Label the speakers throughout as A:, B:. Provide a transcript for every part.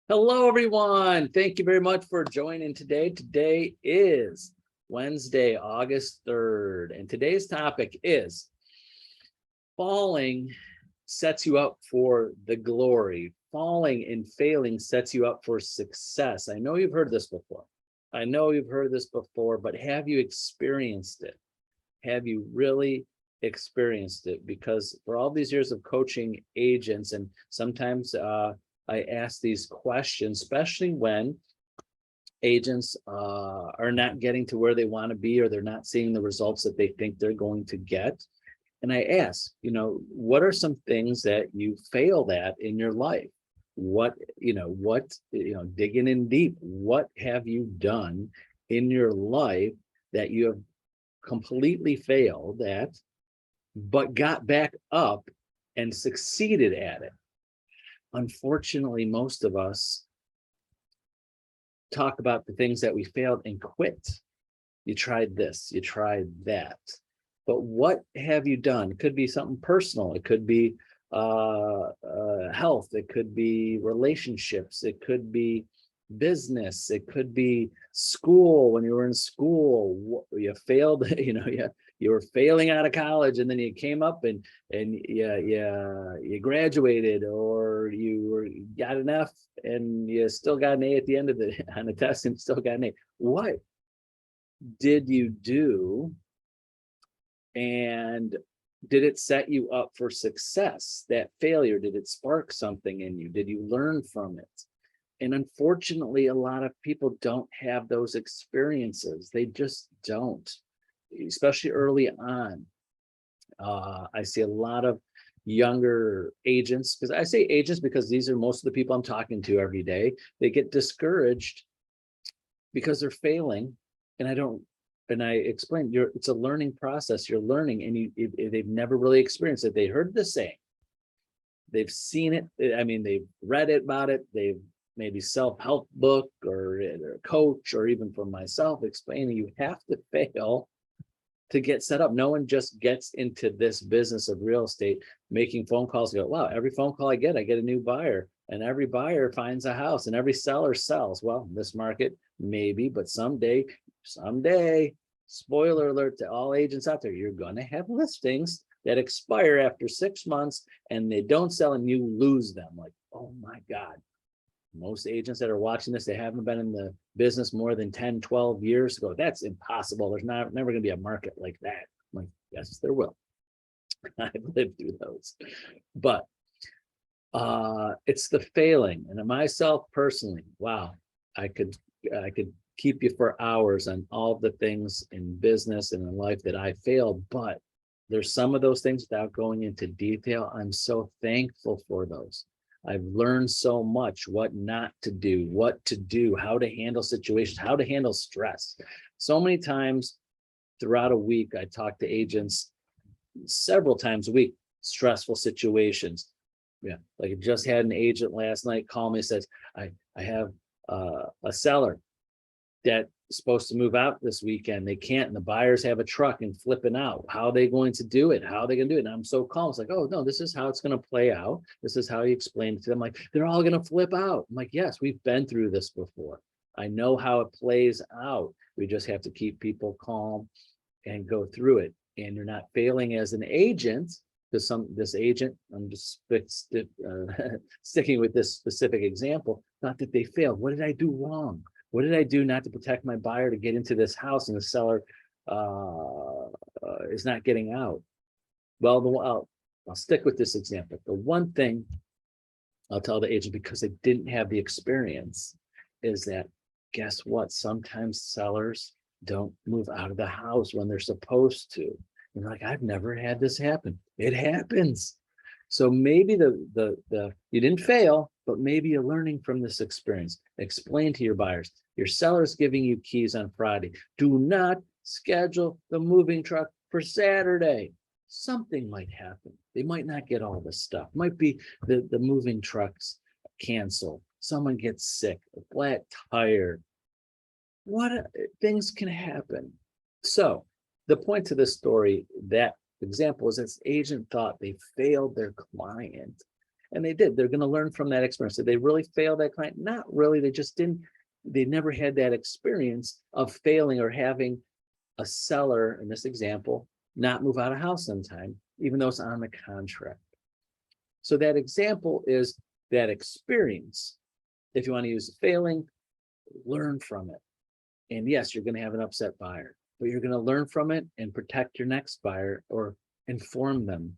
A: Hello, everyone. Thank you very much for joining today. Today is Wednesday, August 3rd, and today's topic is falling sets you up for the glory. Falling and failing sets you up for success. I know you've heard this before. But have you experienced it? Have you really experienced it? Because for all these years of coaching agents, and sometimes I ask these questions, especially when agents are not getting to where they want to be, or they're not seeing the results that they think they're going to get. And I ask, what are some things that you failed at in your life? Digging in deep, what have you done in your life that you have completely failed at, but got back up and succeeded at it? Unfortunately, most of us talk about the things that we failed and quit. You tried this, you tried that. But what have you done? It could be something personal. It could be health. It could be relationships. It could be business. It could be school. When you were in school, you failed. You were failing out of college, and then you came up and you graduated, or you got an F and you still got an A at the end of on the test and still got an A. What did you do? And did it set you up for success? That failure, did it spark something in you? Did you learn from it? And unfortunately, a lot of people don't have those experiences. They just don't, especially early on. I see a lot of younger agents, because I say agents because these are most of the people I'm talking to every day. They get discouraged because they're failing. And I explained, it's a learning process. You're learning, and they've never really experienced it. They heard the saying, they've seen it. I mean, they've read it about it. They've maybe self-help book or a coach, or even from myself explaining you have to fail to get set up. No one just gets into this business of real estate making phone calls and go, wow, every phone call I get a new buyer, and every buyer finds a house, and every seller sells. Well, in this market, maybe, but someday, spoiler alert to all agents out there, you're going to have listings that expire after 6 months and they don't sell, and you lose them. Like, oh my God. Most agents that are watching this, they haven't been in the business more than 10, 12 years ago. That's impossible. There's never going to be a market like that. I'm like, yes, there will. I've lived through those. But it's the failing. And myself personally, wow, I could keep you for hours on all the things in business and in life that I failed, but there's some of those things, without going into detail, I'm so thankful for those. I've learned so much, what not to do, what to do, how to handle situations, how to handle stress. So many times throughout a week, I talk to agents several times a week, stressful situations. Yeah, like I just had an agent last night call me and says, I have a seller that's supposed to move out this weekend. They can't, and the buyers have a truck and flipping out. How are they going to do it? How are they going to do it? And I'm so calm. It's like, oh no, this is how it's going to play out. This is how you explain it to them. Like, they're all going to flip out. I'm like, yes, we've been through this before. I know how it plays out. We just have to keep people calm and go through it. And you're not failing as an agent, because this agent, I'm just sticking with this specific example, not that they failed. What did I do wrong? What did I do not to protect my buyer to get into this house, and the seller is not getting out? Well, I'll stick with this example. The one thing I'll tell the agent, because they didn't have the experience, is that, guess what? Sometimes sellers don't move out of the house when they're supposed to. And you're like, I've never had this happen. It happens. So maybe you didn't fail, but maybe you're learning from this experience. Explain to your buyers, your seller's giving you keys on Friday. Do not schedule the moving truck for Saturday. Something might happen. They might not get all the stuff. Might be the moving trucks cancel. Someone gets sick, a flat tire. Things can happen. So the point to this story, that example, is this agent thought they failed their client, And they did. They're going to learn from that experience. Did they really fail that client? Not really. They just didn't, they never had that experience of failing or having a seller, in this example, not move out of house on time, even though it's on the contract. So that example is that experience. If you want to use failing, learn from it. And yes, you're going to have an upset buyer, but you're going to learn from it and protect your next buyer or inform them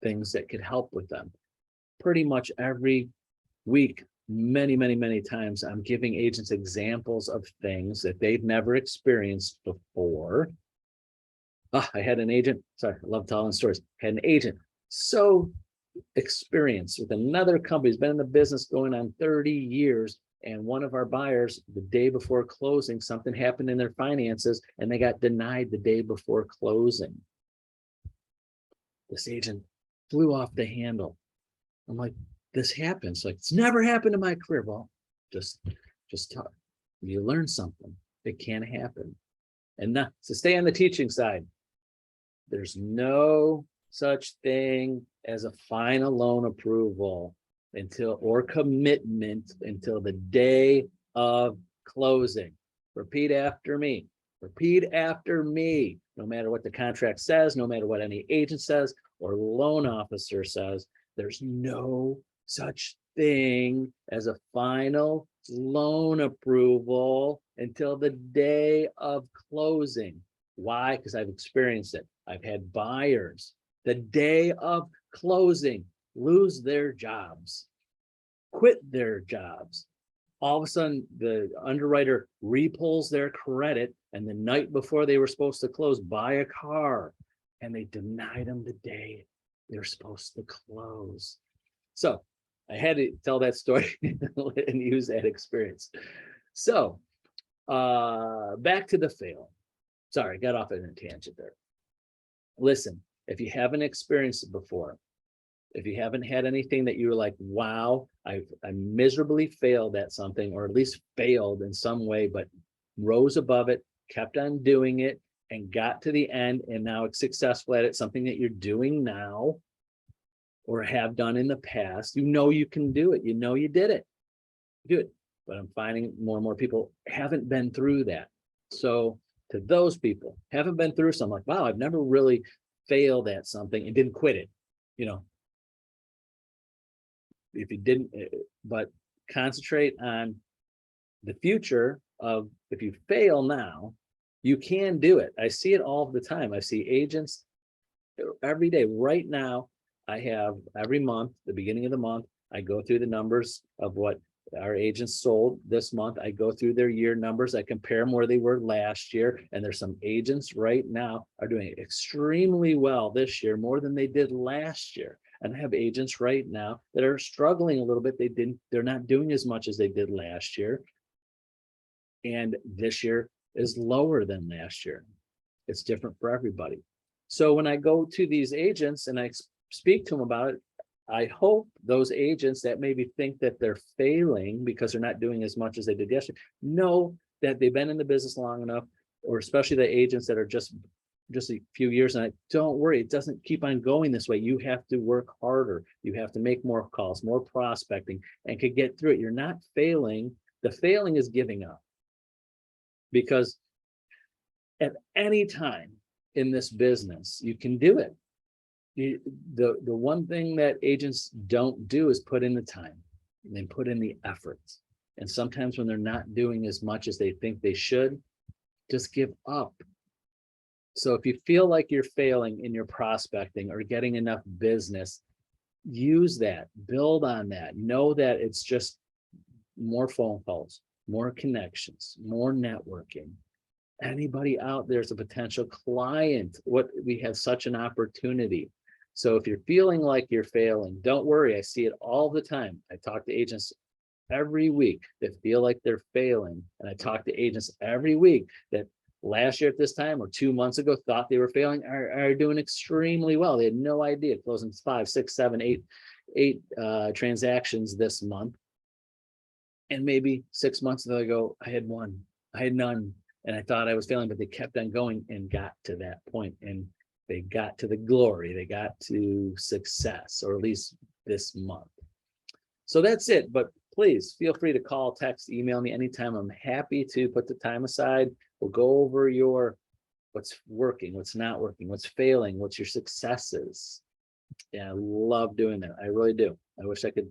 A: things that could help with them. Pretty much every week, many times, I'm giving agents examples of things that they've never experienced before. I had an agent, sorry, I love telling stories. Had an agent so experienced with another company, he's been in the business going on 30 years. And one of our buyers, the day before closing, something happened in their finances and they got denied the day before closing. This agent flew off the handle. I'm like, this happens. Like, it's never happened in my career. Well, just talk. You learn something. It can happen. And not to stay on the teaching side, there's no such thing as a final loan approval or commitment until the day of closing. Repeat after me. Repeat after me. No matter what the contract says, no matter what any agent says or loan officer says, there's no such thing as a final loan approval until the day of closing. Why? Because I've experienced it. I've had buyers the day of closing lose their jobs, quit their jobs. All of a sudden, the underwriter repulls their credit, and the night before they were supposed to close, buy a car, and they denied them the day they're supposed to close. So I had to tell that story and use that experience. So back to the fail. Sorry, got off on a tangent there. Listen, if you haven't experienced it before, if you haven't had anything that you're like, wow, I miserably failed at something, or at least failed in some way, but rose above it, kept on doing it, and got to the end, and now it's successful at it, something that you're doing now or have done in the past, you know you can do it. You know you did it. Do it. But I'm finding more and more people haven't been through that. So to those people, haven't been through something, like, wow, I've never really failed at something and didn't quit it. You know, if you didn't, but concentrate on the future of, if you fail now, you can do it. I see it all the time. I see agents every day. Right now, I have every month, the beginning of the month, I go through the numbers of what our agents sold this month. I go through their year numbers. I compare them where they were last year. And there's some agents right now are doing extremely well this year, more than they did last year. And I have agents right now that are struggling a little bit. They're not doing as much as they did last year. And this year is lower than last year. It's different for everybody. So when I go to these agents and I speak to them about it, I hope those agents that maybe think that they're failing because they're not doing as much as they did yesterday know that they've been in the business long enough, or especially the agents that are just a few years, and don't worry, it doesn't keep on going this way. You have to work harder. You have to make more calls, more prospecting, and could get through it. You're not failing. The failing is giving up. Because at any time in this business, you can do it. The one thing that agents don't do is put in the time and then put in the effort. And sometimes when they're not doing as much as they think they should, just give up. So if you feel like you're failing in your prospecting or getting enough business, use that, build on that. Know that it's just more phone calls, more connections, more networking. Anybody out there is a potential client. We have such an opportunity. So if you're feeling like you're failing, don't worry. I see it all the time. I talk to agents every week that feel like they're failing. And I talk to agents every week that last year at this time or 2 months ago thought they were failing, are doing extremely well. They had no idea, closing 5, 6, 7, 8 transactions this month. And maybe 6 months ago, I had one, I had none, and I thought I was failing, but they kept on going and got to that point, and they got to the glory, they got to success, or at least this month. So that's it. But please feel free to call, text, email me anytime. I'm happy to put the time aside. We'll go over what's working, what's not working, what's failing, what's your successes. Yeah, I love doing that. I really do. I wish I could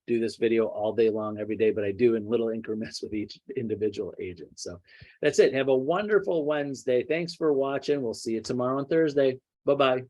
A: do this video all day long, every day, but I do in little increments with each individual agent. So that's it. Have a wonderful Wednesday. Thanks for watching. We'll see you tomorrow on Thursday. Bye-bye.